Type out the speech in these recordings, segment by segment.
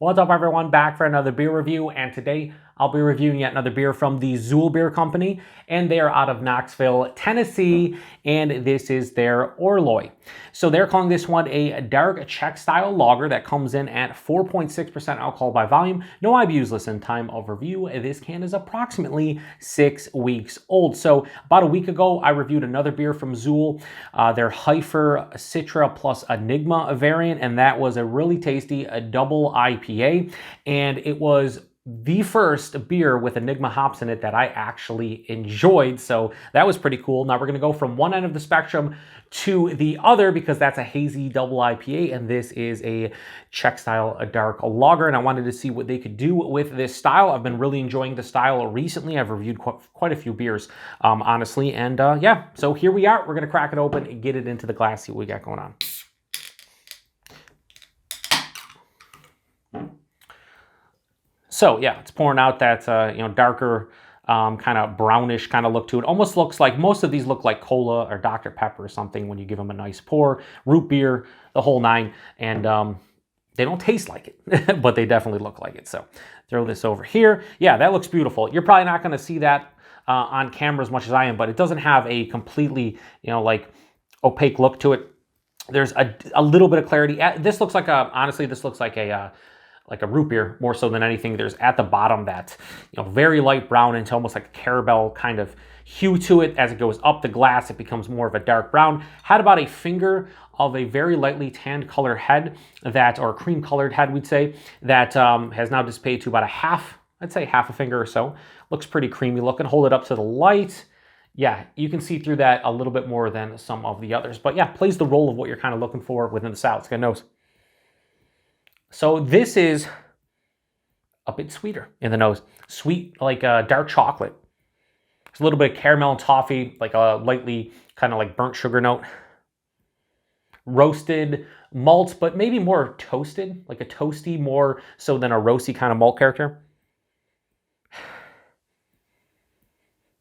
What's up, everyone? Back for another beer review, and today I'll be reviewing yet another beer from the Xül Beer Company, and they are out of Knoxville, Tennessee, and this is their Orloj. So they're calling this one a dark Czech-style lager that comes in at 4.6% alcohol by volume. No IBUs listed in time of review. This can is approximately 6 weeks old. So about a week ago, I reviewed another beer from Xül, their Heifer Citra plus Enigma variant, and that was a really tasty double IPA, and it was the first beer with Enigma hops in it that I actually enjoyed, so that was pretty cool. Now we're going to go from one end of the spectrum to the other because that's a hazy double IPA, and this is a Czech-style Dark Lager, and I wanted to see what they could do with this style. I've been really enjoying the style recently. I've reviewed quite a few beers, honestly, and yeah, so here we are. We're going to crack it open and get it into the glass, see what we got going on. So yeah, it's pouring out that darker, kind of brownish kind of look to it. Almost looks like, most of these look like cola or Dr. Pepper or something when you give them a nice pour. Root beer, the whole nine, and they don't taste like it, but they definitely look like it. So throw this over here. Yeah, that looks beautiful. You're probably not going to see that on camera as much as I am, but it doesn't have a completely, like opaque look to it. There's a little bit of clarity. This looks like honestly, this looks like a root beer more so than anything. There's at the bottom that very light brown into almost like a caramel kind of hue to it. As it goes up the glass, it becomes more of a dark brown. Had about a finger of a very lightly tanned colored head or cream colored head, we'd say, that has now dissipated to about I'd say half a finger or so. Looks pretty creamy looking. Hold it up to the light. Yeah, you can see through that a little bit more than some of the others, but yeah, plays the role of what you're kind of looking for within the style. It's got a nose. So this is a bit sweeter in the nose. Sweet, like dark chocolate. There's a little bit of caramel and toffee, like a lightly kind of like burnt sugar note. Roasted malts, but maybe more toasted, like a toasty more so than a roasty kind of malt character.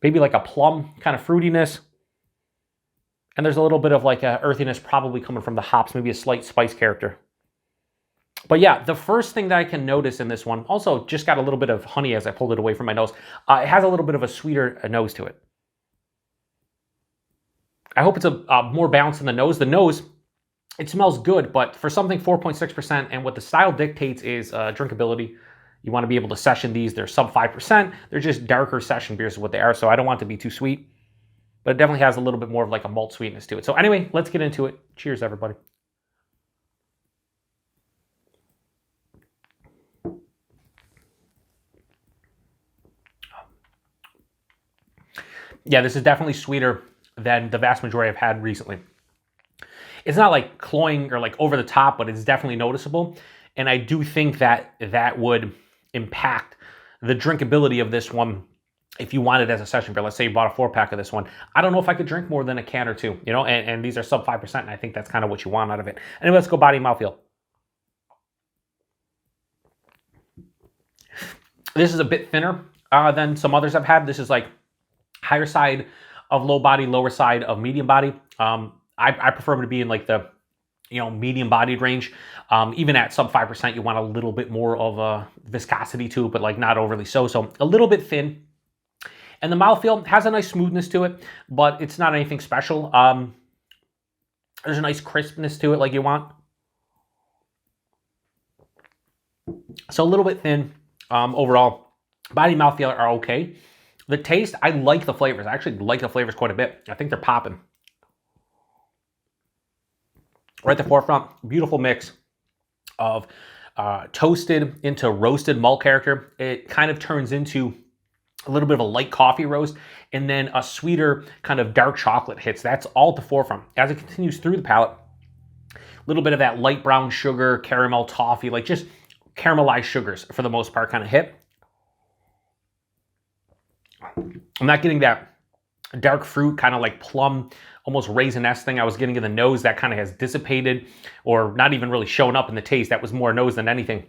Maybe like a plum kind of fruitiness. And there's a little bit of like a earthiness probably coming from the hops, maybe a slight spice character. But yeah, the first thing that I can notice in this one, also just got a little bit of honey as I pulled it away from my nose. It has a little bit of a sweeter nose to it. I hope it's a more balanced in the nose. The nose, it smells good, but for something 4.6%, and what the style dictates is drinkability. You want to be able to session these. They're sub 5%. They're just darker session beers is what they are, so I don't want it to be too sweet. But it definitely has a little bit more of like a malt sweetness to it. So anyway, let's get into it. Cheers, everybody. Yeah, this is definitely sweeter than the vast majority I've had recently. It's not like cloying or like over the top, but it's definitely noticeable. And I do think that that would impact the drinkability of this one if you want it as a session beer. Let's say you bought a 4-pack of this one. I don't know if I could drink more than a can or two, and these are sub 5%, and I think that's kind of what you want out of it. Anyway, let's go body and mouthfeel. This is a bit thinner than some others I've had. This is like higher side of low body, lower side of medium body. I prefer them to be in like the medium bodied range. Even at sub 5%, you want a little bit more of a viscosity to it, but like not overly so. So a little bit thin. And the mouthfeel has a nice smoothness to it, but it's not anything special. There's a nice crispness to it like you want. So a little bit thin overall. Body and mouthfeel are okay. The taste, I like the flavors. I actually like the flavors quite a bit. I think they're popping. Right at the forefront, beautiful mix of toasted into roasted malt character. It kind of turns into a little bit of a light coffee roast, and then a sweeter kind of dark chocolate hits. That's all at the forefront. As it continues through the palate, a little bit of that light brown sugar, caramel, toffee, like just caramelized sugars for the most part kind of hit. I'm not getting that dark fruit, kind of like plum, almost raisin-esque thing I was getting in the nose that kind of has dissipated or not even really shown up in the taste. That was more nose than anything.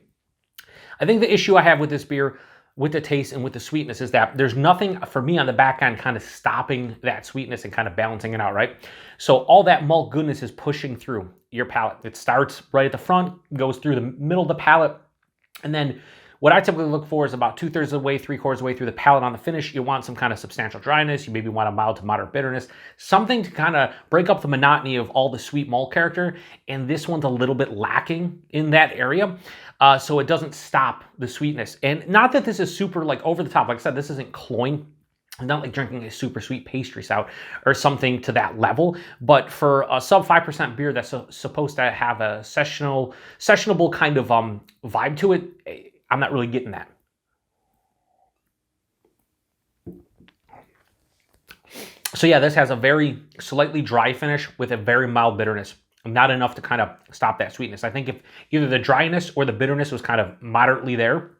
I think the issue I have with this beer, with the taste and with the sweetness, is that there's nothing for me on the back end kind of stopping that sweetness and kind of balancing it out, right? So all that malt goodness is pushing through your palate. It starts right at the front, goes through the middle of the palate, And then what I typically look for is about 2/3 of the way, 3/4 of the way through the palate on the finish. You want some kind of substantial dryness. You maybe want a mild to moderate bitterness, something to kind of break up the monotony of all the sweet malt character. And this one's a little bit lacking in that area. So it doesn't stop the sweetness. And not that this is super like over the top. Like I said, this isn't cloying. It's not like drinking a super sweet pastry stout or something to that level, but for a sub 5% beer that's supposed to have a sessionable kind of vibe to it, I'm not really getting that. So yeah, this has a very slightly dry finish with a very mild bitterness. Not enough to kind of stop that sweetness. I think if either the dryness or the bitterness was kind of moderately there,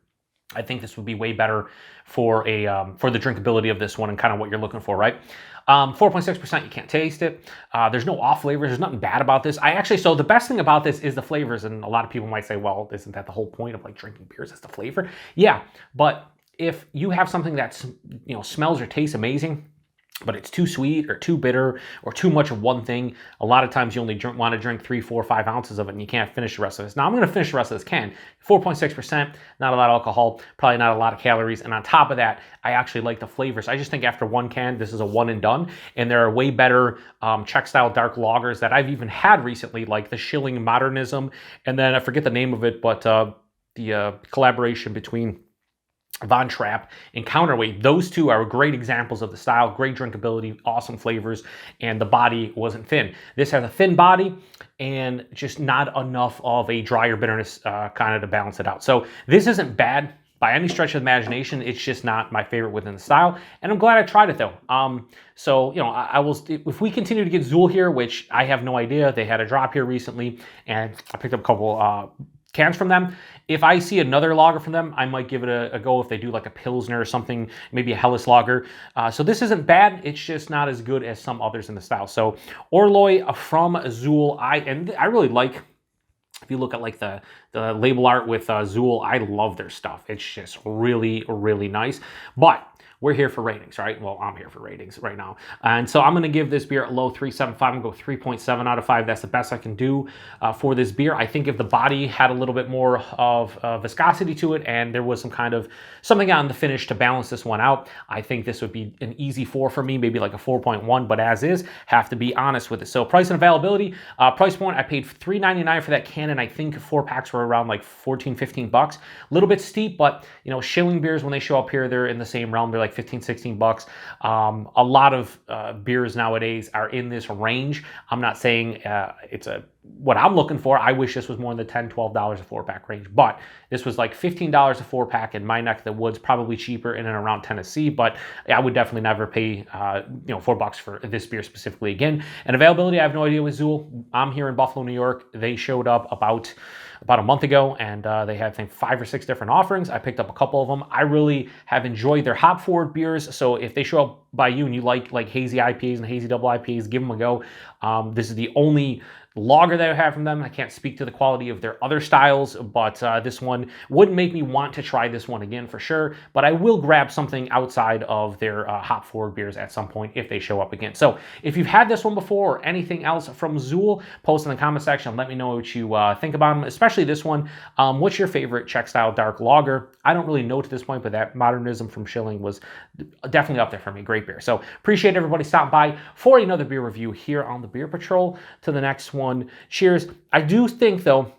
I think this would be way better for the drinkability of this one and kind of what you're looking for, right? 4.6%, you can't taste it. There's no off flavors. There's nothing bad about this. So the best thing about this is the flavors, and a lot of people might say, well, isn't that the whole point of like drinking beers? That's the flavor. Yeah, but if you have something that's, you know, smells or tastes amazing, but it's too sweet or too bitter or too much of one thing, a lot of times you only want to drink 3, 4, 5 ounces of it and you can't finish the rest of this. Now I'm going to finish the rest of this can. 4.6%, not a lot of alcohol, probably not a lot of calories. And on top of that, I actually like the flavors. I just think after one can, this is a one and done. And there are way better Czech-style dark lagers that I've even had recently, like the Schilling Modernism. And then I forget the name of it, but the collaboration between Von Trapp and Counterweight. Those two are great examples of the style, great drinkability, awesome flavors, and the body wasn't thin. This has a thin body and just not enough of a drier bitterness kind of to balance it out. So this isn't bad by any stretch of the imagination. It's just not my favorite within the style, and I'm glad I tried it though. So, you know, I will, if we continue to get Xül here, which I have no idea, they had a drop here recently, and I picked up a couple cans from them. If I see another lager from them, I might give it a go if they do like a Pilsner or something, maybe a Helles lager. So this isn't bad. It's just not as good as some others in the style. So Orloj from Xül, I really like, if you look at like the label art with Xül, I love their stuff. It's just really, really nice. But we're here for ratings, right? Well, I'm here for ratings right now. And so I'm going to give this beer a low 3.75. I'm going to go 3.7 out of 5. That's the best I can do for this beer. I think if the body had a little bit more of viscosity to it and there was some kind of something on the finish to balance this one out, I think this would be an easy 4 for me, maybe like a 4.1, but as is, have to be honest with it. So price and availability, price point, I paid $3.99 for that can, and I think 4 packs were around like 14, 15 bucks. A little bit steep, but you know, Schilling beers, when they show up here, they're in the same realm. They're like 15, 16 bucks. A lot of beers nowadays are in this range. I'm not saying it's what I'm looking for. I wish this was more in the $10, $12 a 4-pack range, but this was like $15 a 4-pack in my neck of the woods, probably cheaper in and around Tennessee, but I would definitely never pay $4 for this beer specifically again. And availability, I have no idea with Xül. I'm here in Buffalo, New York. They showed up about a month ago, and they had, I think, 5 or 6 different offerings. I picked up a couple of them. I really have enjoyed their hop forward beers. So if they show up by you and you like hazy IPAs and hazy double IPAs, give them a go. This is the only lager that I have from them. I can't speak to the quality of their other styles, but this one wouldn't make me want to try this one again for sure, but I will grab something outside of their hop forward beers at some point if they show up again. So if you've had this one before or anything else from Xül, post in the comment section. Let me know what you think about them, especially this one. What's your favorite Czech-style dark lager? I don't really know to this point, but that Modernism from Schilling was definitely up there for me. Great beer. So appreciate everybody stopping by for another beer review here on the Beer Patrol. To the next one, cheers. I do think though,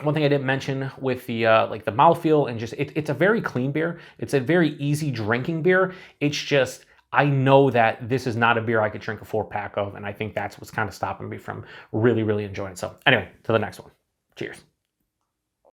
one thing I didn't mention with the like the mouthfeel and just it's a very clean beer. It's a very easy drinking beer. It's just, I know that this is not a beer I could drink a 4-pack of, and I think that's what's kind of stopping me from really, really enjoying it. So anyway, to the next one. Cheers.